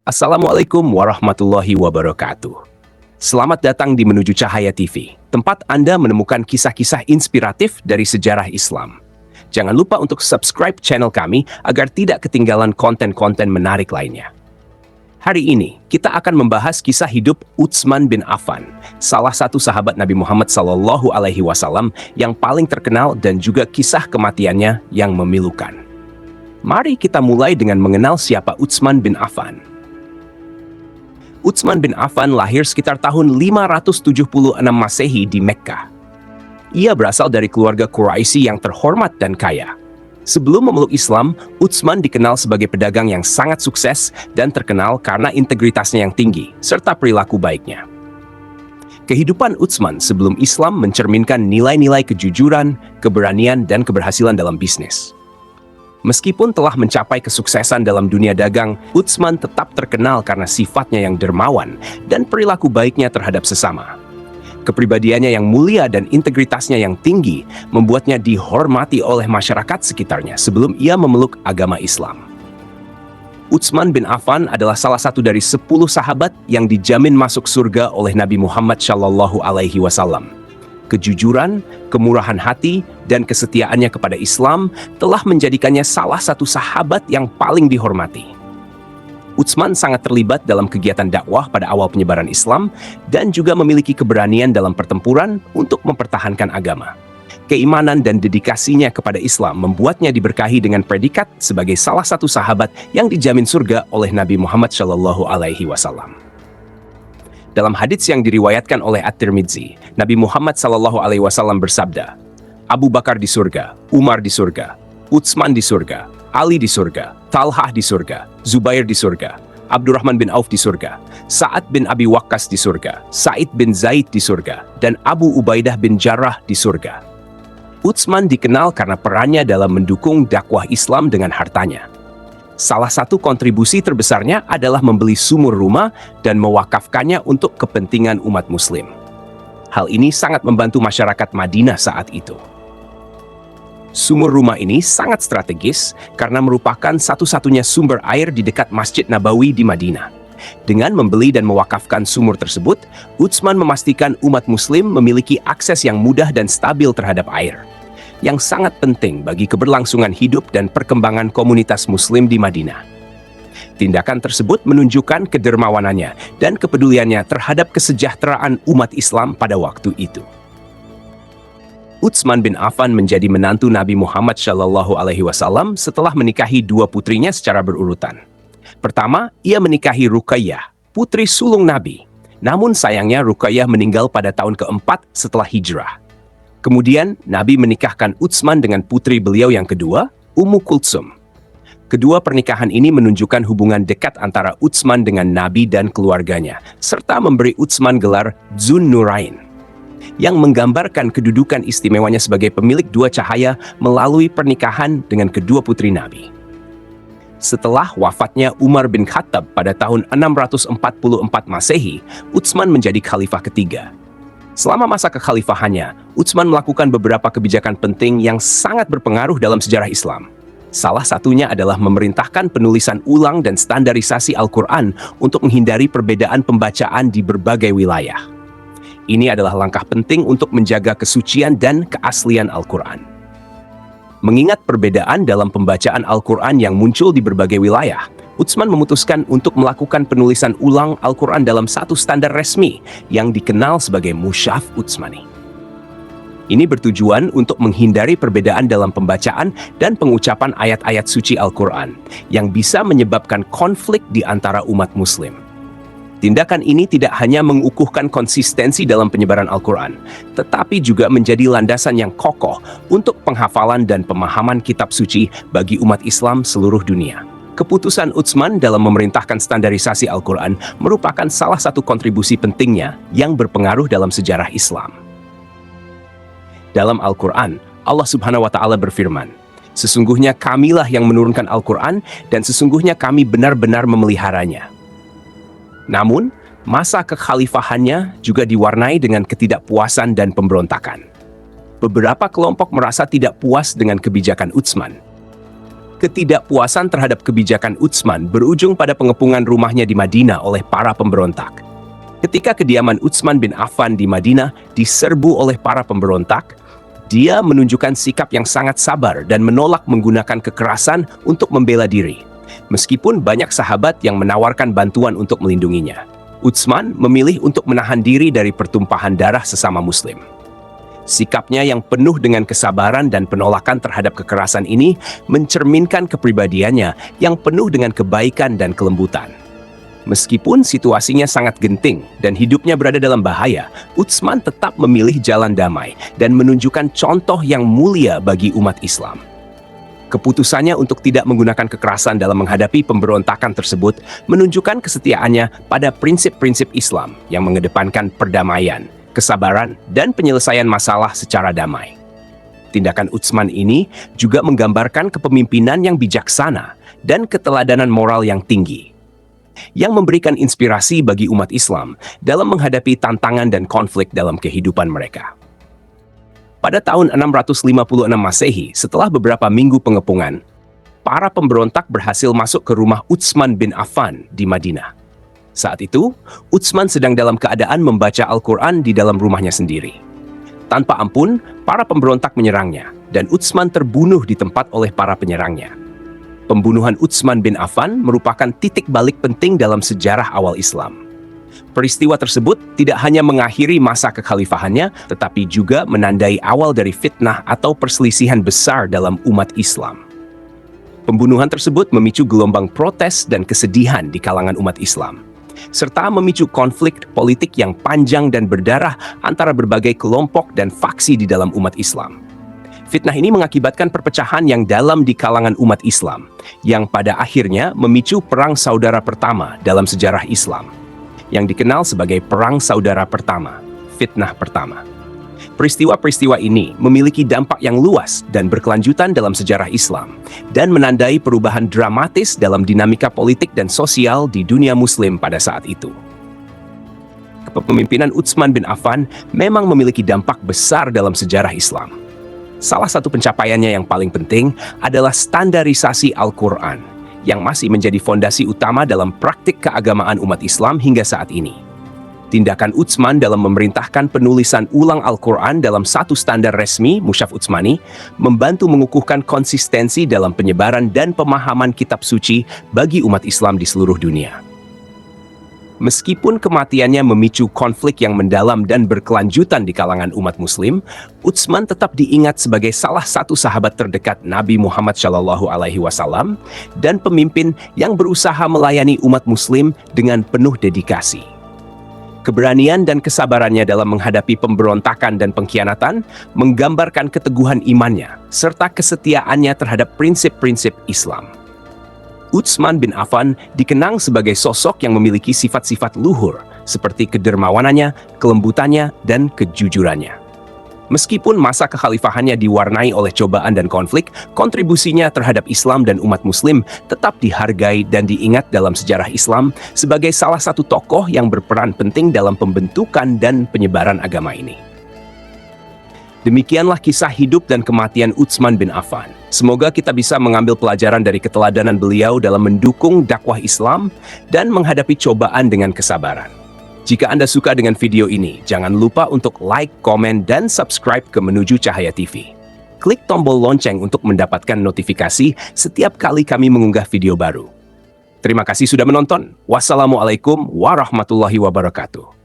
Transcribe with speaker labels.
Speaker 1: Assalamualaikum warahmatullahi wabarakatuh. Selamat datang di Menuju Cahaya TV, tempat Anda menemukan kisah-kisah inspiratif dari sejarah Islam. Jangan lupa untuk subscribe channel kami agar tidak ketinggalan konten-konten menarik lainnya. Hari ini, kita akan membahas kisah hidup Utsman bin Affan, salah satu sahabat Nabi Muhammad SAW yang paling terkenal dan juga kisah kematiannya yang memilukan. Mari kita mulai dengan mengenal siapa Utsman bin Affan. Utsman bin Affan lahir sekitar tahun 576 Masehi di Mekkah. Ia berasal dari keluarga Quraisy yang terhormat dan kaya. Sebelum memeluk Islam, Utsman dikenal sebagai pedagang yang sangat sukses dan terkenal karena integritasnya yang tinggi, serta perilaku baiknya. Kehidupan Utsman sebelum Islam mencerminkan nilai-nilai kejujuran, keberanian, dan keberhasilan dalam bisnis. Meskipun telah mencapai kesuksesan dalam dunia dagang, Utsman tetap terkenal karena sifatnya yang dermawan dan perilaku baiknya terhadap sesama. Kepribadiannya yang mulia dan integritasnya yang tinggi membuatnya dihormati oleh masyarakat sekitarnya sebelum ia memeluk agama Islam. Utsman bin Affan adalah salah satu dari 10 sahabat yang dijamin masuk surga oleh Nabi Muhammad SAW. Kejujuran, kemurahan hati, dan kesetiaannya kepada Islam telah menjadikannya salah satu sahabat yang paling dihormati. Utsman sangat terlibat dalam kegiatan dakwah pada awal penyebaran Islam dan juga memiliki keberanian dalam pertempuran untuk mempertahankan agama. Keimanan dan dedikasinya kepada Islam membuatnya diberkahi dengan predikat sebagai salah satu sahabat yang dijamin surga oleh Nabi Muhammad SAW. Dalam hadits yang diriwayatkan oleh At-Tirmidzi, Nabi Muhammad SAW bersabda, Abu Bakar di surga, Umar di surga, Utsman di surga, Ali di surga, Talhah di surga, Zubair di surga, Abdurrahman bin Auf di surga, Sa'ad bin Abi Waqqas di surga, Sa'id bin Zaid di surga, dan Abu Ubaidah bin Jarrah di surga. Utsman dikenal karena perannya dalam mendukung dakwah Islam dengan hartanya. Salah satu kontribusi terbesarnya adalah membeli sumur rumah dan mewakafkannya untuk kepentingan umat muslim. Hal ini sangat membantu masyarakat Madinah saat itu. Sumur rumah ini sangat strategis karena merupakan satu-satunya sumber air di dekat Masjid Nabawi di Madinah. Dengan membeli dan mewakafkan sumur tersebut, Utsman memastikan umat muslim memiliki akses yang mudah dan stabil terhadap air, yang sangat penting bagi keberlangsungan hidup dan perkembangan komunitas muslim di Madinah. Tindakan tersebut menunjukkan kedermawanannya dan kepeduliannya terhadap kesejahteraan umat Islam pada waktu itu. Utsman bin Affan menjadi menantu Nabi Muhammad SAW setelah menikahi 2 putrinya secara berurutan. Pertama, ia menikahi Ruqayyah, putri sulung Nabi. Namun sayangnya Ruqayyah meninggal pada tahun keempat setelah hijrah. Kemudian, Nabi menikahkan Utsman dengan putri beliau yang kedua, Ummu Kultsum. Kedua pernikahan ini menunjukkan hubungan dekat antara Utsman dengan Nabi dan keluarganya, serta memberi Utsman gelar Dzun Nurain, yang menggambarkan kedudukan istimewanya sebagai pemilik 2 cahaya melalui pernikahan dengan kedua putri Nabi. Setelah wafatnya Umar bin Khattab pada tahun 644 Masehi, Utsman menjadi khalifah ketiga. Selama masa kekhalifahannya, Utsman melakukan beberapa kebijakan penting yang sangat berpengaruh dalam sejarah Islam. Salah satunya adalah memerintahkan penulisan ulang dan standarisasi Al-Quran untuk menghindari perbedaan pembacaan di berbagai wilayah. Ini adalah langkah penting untuk menjaga kesucian dan keaslian Al-Quran. Mengingat perbedaan dalam pembacaan Al-Quran yang muncul di berbagai wilayah, Utsman memutuskan untuk melakukan penulisan ulang Al-Quran dalam satu standar resmi yang dikenal sebagai Mushaf Utsmani. Ini bertujuan untuk menghindari perbedaan dalam pembacaan dan pengucapan ayat-ayat suci Al-Quran yang bisa menyebabkan konflik di antara umat muslim. Tindakan ini tidak hanya mengukuhkan konsistensi dalam penyebaran Al-Quran, tetapi juga menjadi landasan yang kokoh untuk penghafalan dan pemahaman kitab suci bagi umat Islam seluruh dunia. Keputusan Utsman dalam memerintahkan standarisasi Al-Quran merupakan salah satu kontribusi pentingnya yang berpengaruh dalam sejarah Islam. Dalam Al-Quran, Allah Subhanahu wa Ta'ala berfirman, "Sesungguhnya Kamilah yang menurunkan Al-Quran dan sesungguhnya Kami benar-benar memeliharanya." Namun, masa kekhalifahannya juga diwarnai dengan ketidakpuasan dan pemberontakan. Beberapa kelompok merasa tidak puas dengan kebijakan Utsman. Ketidakpuasan terhadap kebijakan Utsman berujung pada pengepungan rumahnya di Madinah oleh para pemberontak. Ketika kediaman Utsman bin Affan di Madinah diserbu oleh para pemberontak, dia menunjukkan sikap yang sangat sabar dan menolak menggunakan kekerasan untuk membela diri. Meskipun banyak sahabat yang menawarkan bantuan untuk melindunginya, Utsman memilih untuk menahan diri dari pertumpahan darah sesama Muslim. Sikapnya yang penuh dengan kesabaran dan penolakan terhadap kekerasan ini mencerminkan kepribadiannya yang penuh dengan kebaikan dan kelembutan. Meskipun situasinya sangat genting dan hidupnya berada dalam bahaya, Utsman tetap memilih jalan damai dan menunjukkan contoh yang mulia bagi umat Islam. Keputusannya untuk tidak menggunakan kekerasan dalam menghadapi pemberontakan tersebut menunjukkan kesetiaannya pada prinsip-prinsip Islam yang mengedepankan perdamaian, kesabaran, dan penyelesaian masalah secara damai. Tindakan Utsman ini juga menggambarkan kepemimpinan yang bijaksana dan keteladanan moral yang tinggi, yang memberikan inspirasi bagi umat Islam dalam menghadapi tantangan dan konflik dalam kehidupan mereka. Pada tahun 656 Masehi, setelah beberapa minggu pengepungan, para pemberontak berhasil masuk ke rumah Utsman bin Affan di Madinah. Saat itu, Utsman sedang dalam keadaan membaca Al-Quran di dalam rumahnya sendiri. Tanpa ampun, para pemberontak menyerangnya, dan Utsman terbunuh di tempat oleh para penyerangnya. Pembunuhan Utsman bin Affan merupakan titik balik penting dalam sejarah awal Islam. Peristiwa tersebut tidak hanya mengakhiri masa kekhalifahannya, tetapi juga menandai awal dari fitnah atau perselisihan besar dalam umat Islam. Pembunuhan tersebut memicu gelombang protes dan kesedihan di kalangan umat Islam, serta memicu konflik politik yang panjang dan berdarah antara berbagai kelompok dan faksi di dalam umat Islam. Fitnah ini mengakibatkan perpecahan yang dalam di kalangan umat Islam, yang pada akhirnya memicu Perang Saudara Pertama dalam sejarah Islam, yang dikenal sebagai Perang Saudara Pertama, Fitnah Pertama. Peristiwa-peristiwa ini memiliki dampak yang luas dan berkelanjutan dalam sejarah Islam dan menandai perubahan dramatis dalam dinamika politik dan sosial di dunia Muslim pada saat itu. Kepemimpinan Utsman bin Affan memang memiliki dampak besar dalam sejarah Islam. Salah satu pencapaiannya yang paling penting adalah standarisasi Al-Quran, yang masih menjadi fondasi utama dalam praktik keagamaan umat Islam hingga saat ini. Tindakan Utsman dalam memerintahkan penulisan ulang Al-Quran dalam satu standar resmi, Mushaf Utsmani, membantu mengukuhkan konsistensi dalam penyebaran dan pemahaman kitab suci bagi umat Islam di seluruh dunia. Meskipun kematiannya memicu konflik yang mendalam dan berkelanjutan di kalangan umat Muslim, Utsman tetap diingat sebagai salah satu sahabat terdekat Nabi Muhammad SAW dan pemimpin yang berusaha melayani umat Muslim dengan penuh dedikasi. Keberanian dan kesabarannya dalam menghadapi pemberontakan dan pengkhianatan menggambarkan keteguhan imannya serta kesetiaannya terhadap prinsip-prinsip Islam. Utsman bin Affan dikenang sebagai sosok yang memiliki sifat-sifat luhur seperti kedermawanannya, kelembutannya, dan kejujurannya. Meskipun masa kekhalifahannya diwarnai oleh cobaan dan konflik, kontribusinya terhadap Islam dan umat Muslim tetap dihargai dan diingat dalam sejarah Islam sebagai salah satu tokoh yang berperan penting dalam pembentukan dan penyebaran agama ini. Demikianlah kisah hidup dan kematian Utsman bin Affan. Semoga kita bisa mengambil pelajaran dari keteladanan beliau dalam mendukung dakwah Islam dan menghadapi cobaan dengan kesabaran. Jika Anda suka dengan video ini, jangan lupa untuk like, komen, dan subscribe ke Menuju Cahaya TV. Klik tombol lonceng untuk mendapatkan notifikasi setiap kali kami mengunggah video baru. Terima kasih sudah menonton. Wassalamualaikum warahmatullahi wabarakatuh.